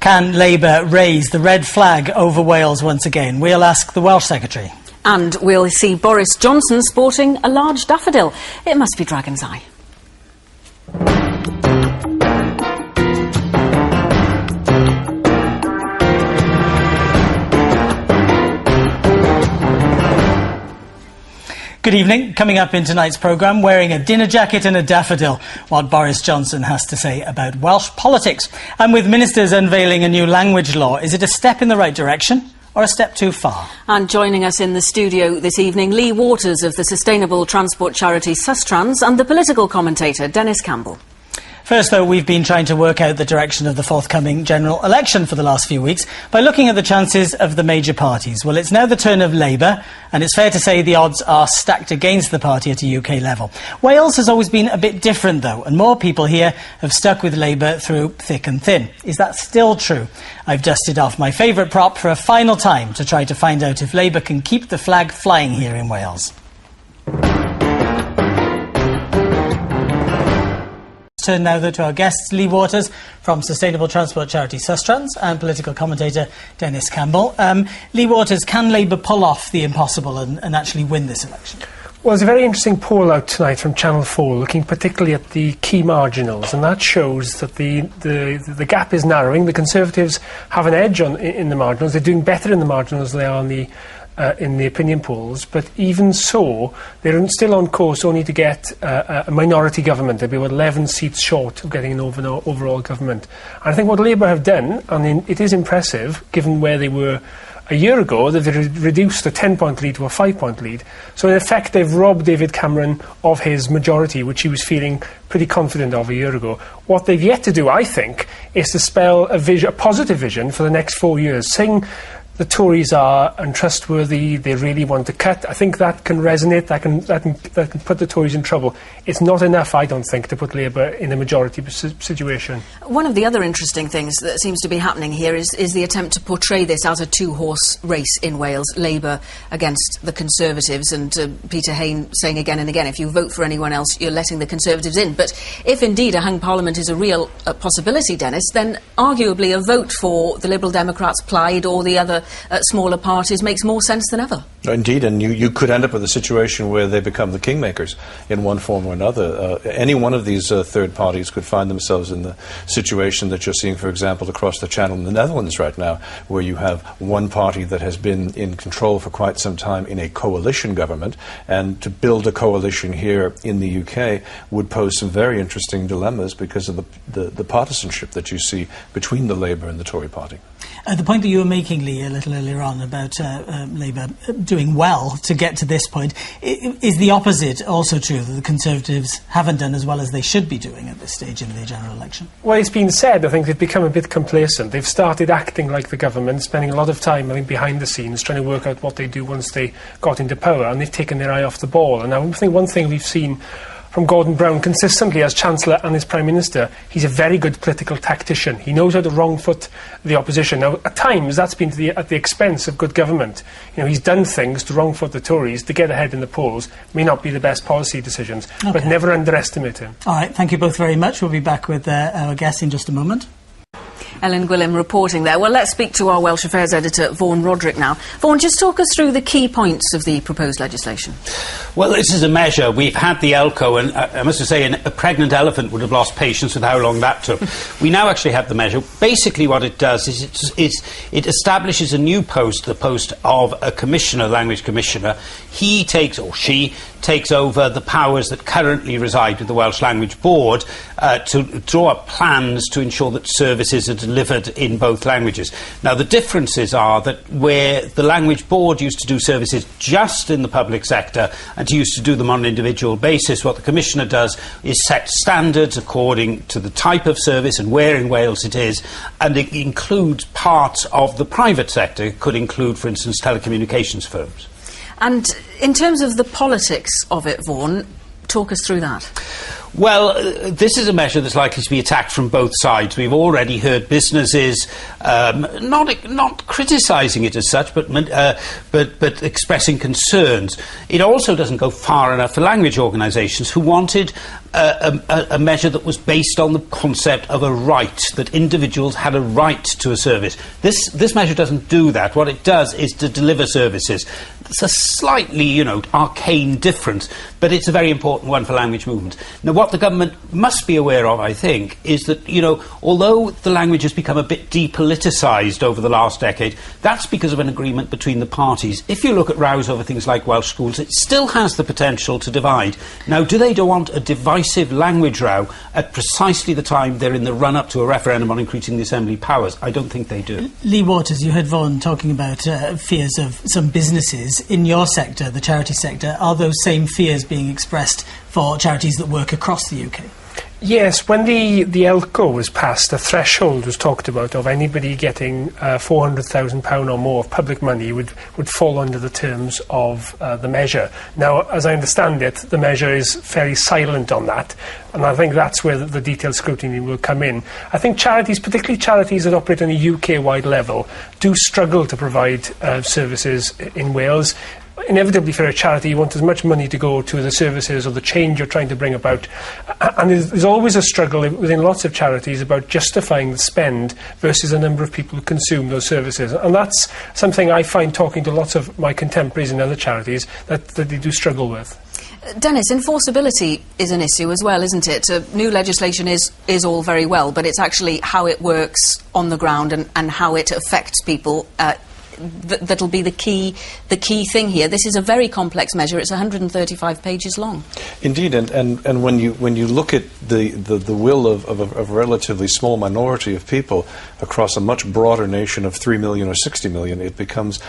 Can Labour raise the red flag over Wales once again? We'll ask the Welsh Secretary. And we'll see Boris Johnson sporting a large daffodil. It must be Dragon's Eye. Good evening. Coming up in tonight's programme, wearing a dinner jacket and a daffodil, what Boris Johnson has to say about Welsh politics. And with ministers unveiling a new language law, is it a step in the right direction or a step too far? And joining us in the studio this evening, Lee Waters of the sustainable transport charity Sustrans and the political commentator Denis Campbell. First, though, we've been trying to work out the direction of the forthcoming general election for the last few weeks by looking at the chances of the major parties. Well, it's now the turn of Labour, and it's fair to say the odds are stacked against the party at a UK level. Wales has always been a bit different, though, and more people here have stuck with Labour through thick and thin. Is that still true? I've dusted off my favourite prop for a final time to try to find out if Labour can keep the flag flying here in Wales. Turn now, though, to our guests, Lee Waters from sustainable transport charity Sustrans and political commentator Denis Campbell. Lee Waters, can Labour pull off the impossible and actually win this election? Well, there's a very interesting poll out tonight from Channel 4 looking particularly at the key marginals, and that shows that the gap is narrowing. The Conservatives have an edge in the marginals. They're doing better in the marginals than they are in the opinion polls, but even so, they're still on course only to get a minority government. They'll be about 11 seats short of getting an overall government. And I think what Labour have done, and it is impressive, given where they were a year ago, that they reduced a 10-point lead to a 5-point lead. So in effect, they've robbed David Cameron of his majority, which he was feeling pretty confident of a year ago. What they've yet to do, I think, is to spell a positive vision for the next 4 years, saying the Tories are untrustworthy, they really want to cut. I think that can resonate, that can put the Tories in trouble. It's not enough, I don't think, to put Labour in a majority situation. One of the other interesting things that seems to be happening here is the attempt to portray this as a two-horse race in Wales, Labour against the Conservatives, and Peter Hain saying again and again, if you vote for anyone else, you're letting the Conservatives in. But if indeed a hung parliament is a real possibility, Denis, then arguably a vote for the Liberal Democrats, Plaid, or the other smaller parties makes more sense than ever. Indeed, and you could end up with a situation where they become the kingmakers in one form or another. Any one of these third parties could find themselves in the situation that you're seeing, for example, across the Channel in the Netherlands right now, where you have one party that has been in control for quite some time in a coalition government, and to build a coalition here in the UK would pose some very interesting dilemmas because of the partisanship that you see between the Labour and the Tory party. The point that you were making, Lee, a little earlier on about Labour doing well to get to this point, is the opposite also true, that the Conservatives haven't done as well as they should be doing at this stage in the general election? Well, it's been said, I think they've become a bit complacent. They've started acting like the government, spending a lot of time, I think, behind the scenes, trying to work out what they do once they got into power, and they've taken their eye off the ball. And I think one thing we've seen from Gordon Brown consistently as Chancellor and as Prime Minister, he's a very good political tactician. He knows how to wrong-foot the opposition. Now, at times, that's been at the expense of good government. You know, he's done things to wrong-foot the Tories to get ahead in the polls. May not be the best policy decisions, but never underestimate him. All right, thank you both very much. We'll be back with our guests in just a moment. Ellen Gwilym reporting there. Well, let's speak to our Welsh Affairs editor, Vaughan Roderick, now. Vaughan, just talk us through the key points of the proposed legislation. Well, this is a measure. We've had the ELCO, and I must say a pregnant elephant would have lost patience with how long that took. We now actually have the measure. Basically what it does is it establishes a new post, the post of a commissioner, language commissioner. He takes, or she takes over the powers that currently reside with the Welsh Language Board to draw up plans to ensure that services are delivered in both languages. Now, the differences are that where the Language Board used to do services just in the public sector and used to do them on an individual basis, what the Commissioner does is set standards according to the type of service and where in Wales it is, and it includes parts of the private sector. It could include, for instance, telecommunications firms. And in terms of the politics of it, Vaughan, talk us through that. Well, this is a measure that's likely to be attacked from both sides. We've already heard businesses not criticising it as such, but expressing concerns. It also doesn't go far enough for language organisations who wanted a measure that was based on the concept of a right, that individuals had a right to a service. This measure doesn't do that. What it does is to deliver services. It's a slightly, arcane difference, but it's a very important one for language movement. Now, what the government must be aware of, I think, is that, although the language has become a bit depoliticised over the last decade, that's because of an agreement between the parties. If you look at rows over things like Welsh schools, it still has the potential to divide. Now, do they want a divisive language row at precisely the time they're in the run-up to a referendum on increasing the Assembly powers? I don't think they do. Lee Waters, you heard Vaughan talking about fears of some businesses. In your sector, the charity sector, are those same fears being expressed for charities that work across the UK? Yes, when the ELCO was passed, the threshold was talked about of anybody getting £400,000 or more of public money would fall under the terms of the measure. Now, as I understand it, the measure is fairly silent on that, and I think that's where the detailed scrutiny will come in. I think charities, particularly charities that operate on a UK-wide level, do struggle to provide services in Wales. Inevitably, for a charity, you want as much money to go to the services or the change you're trying to bring about. And there's always a struggle within lots of charities about justifying the spend versus the number of people who consume those services. And that's something I find, talking to lots of my contemporaries in other charities, that they do struggle with. Dennis, enforceability is an issue as well, isn't it? New legislation is all very well, but it's actually how it works on the ground and how it affects people that'll be the key thing here. This is a very complex measure. It's 135 pages long. Indeed, and when you look at the will of a relatively small minority of people across a much broader nation of 3 million or 60 million, it becomes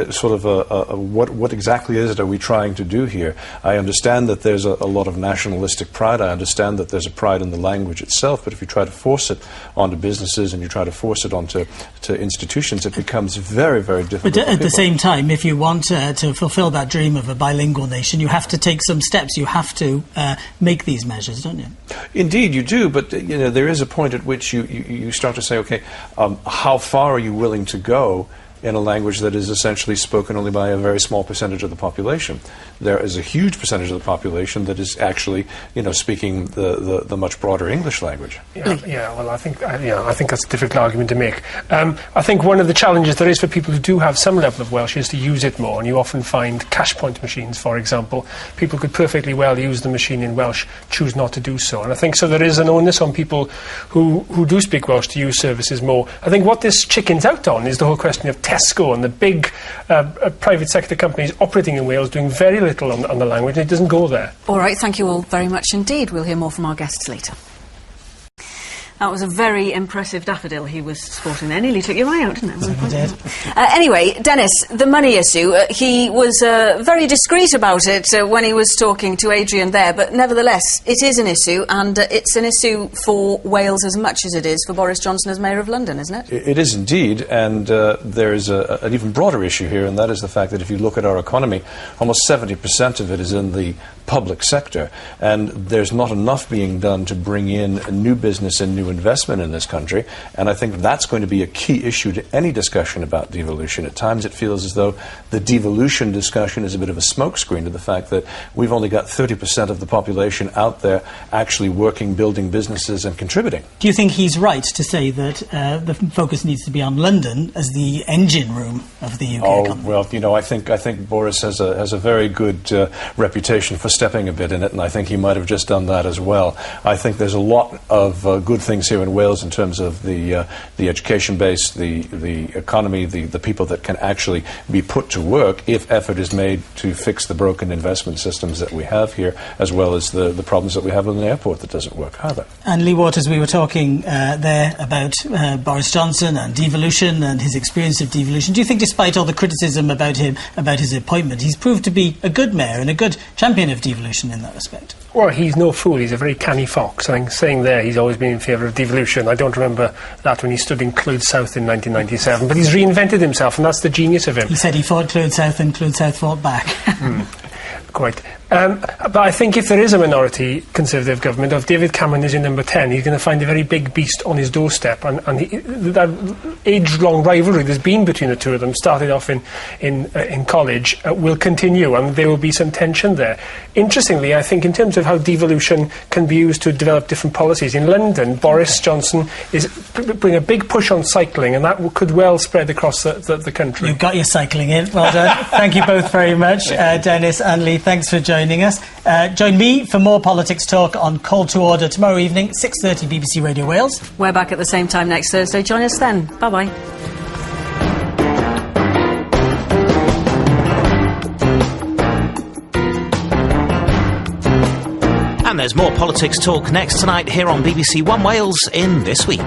sort of what exactly is it are we trying to do here? I understand that there's a lot of nationalistic pride. I understand that there's a pride in the language itself, but if you try to force it onto businesses and you try to force it onto institutions, it becomes very, very difficult. But at the same time, if you want to fulfil that dream of a bilingual nation, you have to take some steps. You have to make these measures, don't you? Indeed, you do. But there is a point at which you start to say, okay, how far are you willing to go in a language that is essentially spoken only by a very small percentage of the population? There is a huge percentage of the population that is actually, speaking the much broader English language. Yeah. Well, I think that's a difficult argument to make. I think one of the challenges there is for people who do have some level of Welsh is to use it more, and you often find cash point machines, for example. People could perfectly well use the machine in Welsh, choose not to do so, and I think so there is an onus on people who do speak Welsh to use services more. I think what this chickens out on is the whole question of Tesco and the big private sector companies operating in Wales doing very little on the language, and it doesn't go there. All right, thank you all very much indeed. We'll hear more from our guests later. That was a very impressive daffodil he was sporting there. Nearly took your eye out, didn't it? Anyway, Dennis, the money issue, he was very discreet about it when he was talking to Adrian there, but nevertheless, it is an issue, and it's an issue for Wales as much as it is for Boris Johnson as Mayor of London, isn't it? It is indeed, and there is an even broader issue here, and that is the fact that if you look at our economy, almost 70% of it is in the public sector, and there's not enough being done to bring in new business and new investment in this country, and I think that's going to be a key issue to any discussion about devolution. At times it feels as though the devolution discussion is a bit of a smokescreen to the fact that we've only got 30% of the population out there actually working, building businesses and contributing. Do you think he's right to say that the focus needs to be on London as the engine room of the UK economy? Well, I think Boris has a very good reputation for stepping a bit in it, and I think he might have just done that as well. I think there's a lot of good things here in Wales in terms of the education base, the economy, the people that can actually be put to work if effort is made to fix the broken investment systems that we have here, as well as the problems that we have with an airport that doesn't work either. And Lee Waters, we were talking there about Boris Johnson and devolution and his experience of devolution. Do you think, despite all the criticism about him, about his appointment, he's proved to be a good mayor and a good champion of devolution in that respect? Well, he's no fool. He's a very canny fox. I think saying there he's always been in favour of devolution. I don't remember that when he stood in Clwyd South in 1997, but he's reinvented himself, and that's the genius of him. He said he fought Clwyd South and Clwyd South fought back. Quite. But I think if there is a minority Conservative government, if David Cameron is in number 10, he's going to find a very big beast on his doorstep. And that age-long rivalry there's been between the two of them, started off in college, will continue, and there will be some tension there. Interestingly, I think in terms of how devolution can be used to develop different policies, in London, Boris Johnson is putting a big push on cycling, and that could well spread across the country. You've got your cycling in. Well done. Thank you both very much. Denis and Lee, thanks for joining us. Join me for more politics talk on Call to Order tomorrow evening, 6:30 BBC Radio Wales. We're back at the same time next Thursday. Join us then. Bye-bye. And there's more politics talk next tonight here on BBC One Wales in This Week.